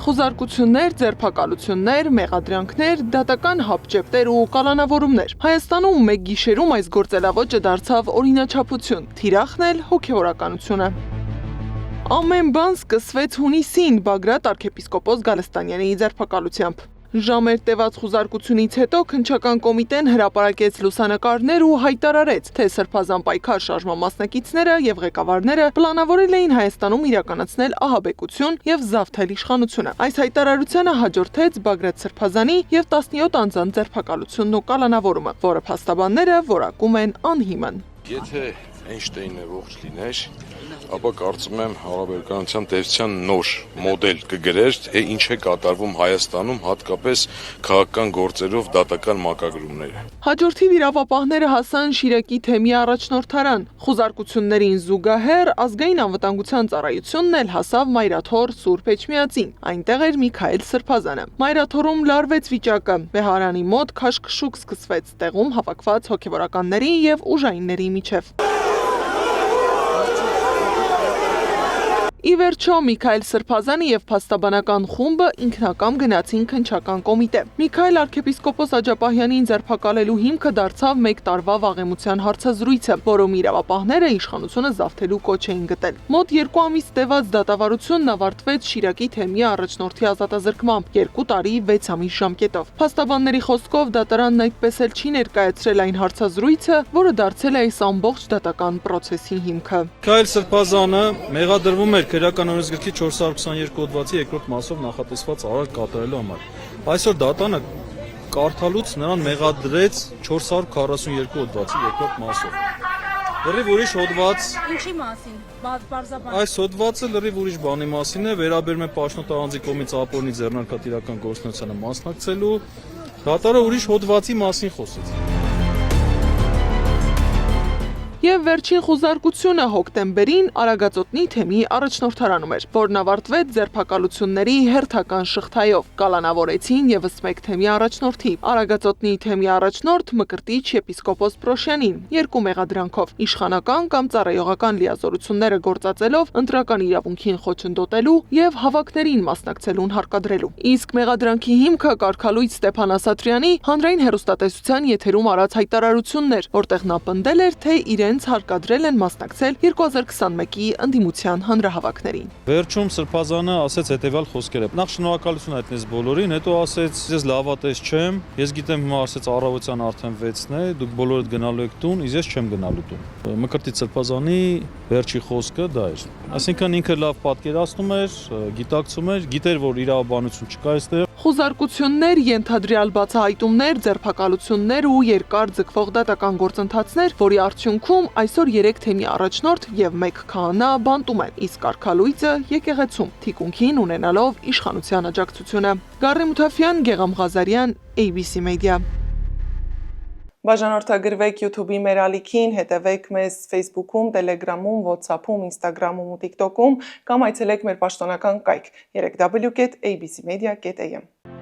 Խոզարկություններ, ձերբակալություններ, մեղադրանքներ, դատական հապճեպներ ու կալանավորումներ։ Հայաստանում մեկ գիշերում այս գործելավոճը դարձավ օրինաչափություն, թիրախն էլ հոգևորականությունը։ Ամեն բան սկսվեց հունիսին Բագրատ arczepiskopos Գալստանյանի ձերբակալությամբ։ Ժամեր տևած խուզարկությունից հետո քննչական կոմիտեն հրապարակեց լուսանկարներ ու հայտարարեց, թե Սրբազան պայքար շարժման մասնակիցները եւ ղեկավարները պլանավորել էին Հայաստանում իրականացնել ահաբեկություն եւ զավթել իշխանությունը։ Այս հայտարարությանը հաջորդեց Բագրատ Սրբազանի եւ 17 անձանց ձերբակալությունն ու կալանավորումը, որը փաստաբանները որակում են անհիմն։ Եթե Էյնշտեյնը ողջ լիներ, ապա կարծում եմ հարաբերականության տեսության նոր մոդել կգրեր, թե ինչ է կատարվում Հայաստանում, հատկապես քաղաքական գործերով դատական մակագրումները։ Հաջորդիվ իրավապահները հասան Շիրակի թեմի առաջնորդարան։ Խուզարկություններին զուգահեռ ազգային անվտանգության ծառայությունն էլ հասավ Մայրաթոր Սուրբ Էջմիածին։ Այնտեղ էր Միքայել Սրբազանը։ Մայրաթորում լարվեց վիճակը։ Վեհարանի մոտ քաշքշուկ սկսվեց տեղում հավաքված հոգևորականների եւ ուժայինների միջև։ Ի վերջո Միքայել Սրբազանը եւ փաստաբանական խումբը ինքնակամ գնացին քննչական կոմիտե։ Միքայել arczepiskopos Աջապահյանին ձերբակալելու հիմքը դարձավ 1 տարվա վաղեմության հարցազրույցը, որում իրավապահները իշխանությունը զավթելու կոչ էին գտել։ Մոտ 2 ամիս տևած դատավարությունն ավարտվեց Շիրակի թեմի առաջնորդի ազատազրկմամբ 2 տարի 6 ամիս ժամկետով։ Փաստաբանների խոսքով դատարանն այդպես էլ չի ներկայացրել այն հարցազրույցը, որը դարձել է այս ամբողջ դատական պրոցեսի հիմքը։ Միքայել Սրբազանը մեղադրվում էր Քրեական օրենսգրքի 422 հոդվածի երկրորդ մասով նախատեսված արարք կատարելու համար։ Այսօր դատանը կարդալուց նրան մեղադրեց 442 հոդվածի երկրորդ մասով։ Լրիվ ուրիշ հոդված։ Ինչի մասին։ Բարձրաբան։ Այս հոդվածը լրիվ ուրիշ բանի մասին է, վերաբերում է պաշտոնյա առանձին կողմից ապօրինի ձեռնարկատիրական գործունեությանը մասնակցելու։ Դատարանը ուրիշ հոդվածի մասին խոսեց։ Եվ վերջին խուզարկությունը հոկտեմբերին Արագածոտնի թեմի առաջնորդարանում էր, որն ավարտվեց ձերբակալությունների հերթական շղթայով։ Կալանավորեցին եւս մեկ թեմի առաջնորդի, Արագածոտնի թեմի առաջնորդ Մկրտիչ եպիսկոպոս Պրոշյանին, 2 մեղադրանքով՝ իշխանական կամ ծառայողական լիազորությունները գործածելով ընտրական իրավունքին խոչընդոտելու եւ հավաքներին մասնակցելուն հարկադրելու։ Իսկ մեղադրանքի հիմքը կարգալույց Ստեփան Ասատրյանի հանրային հեռուստատեսության եթերում արած հայտարարությունն էր, որտեղ նա պնդել էր, թե իրենց հարկադրել են մասնակցել 2021-ի ընդդիմության հանրահավաքներին։ Վերջում Սրբազանը ասեց հետևյալ խոսքերը. Նախ շնորհակալություն հայտնեց բոլորին, հետո ասեց ես լավատես չեմ, ես գիտեմ հիմա ասեց առավոտյան արդեն 6-ն է, դուք բոլորդ գնալու եք տուն, իսկ ես չեմ գնալու տուն։ Մկրտիչ Սրբազանի վերջի խոսքը դա էր։ Այսինքն ինքը լավ պատկերացնում էր, գիտակցում էր, գիտեր, որ իրավաբանություն չկա այստեղ։ Խուզարկություններ, ենթադրյալ բացահայտումներ, ձերբակալություններ ու երկար ձգվող դատական գործընթացներ, որի արդյունքում այսօր 3 թեմի առաջնորդ եւ 1 քահանա բանտում են, իսկ կարգալույցը եկեղեցում, թիկունքին ունենալով իշխանության աջակցությունը։ Գառի Մութաֆյան, Գեգամ Ղազարյան, ABC Media։ Բաժանորդագրվեք YouTube-ի մեր ալիքին, հետևեք մեզ Facebook-ում, Telegram-ում, WhatsApp-ում, Instagram-ում ու TikTok-ում կամ այցելեք մեր պաշտոնական կայք www.abcmedia.am։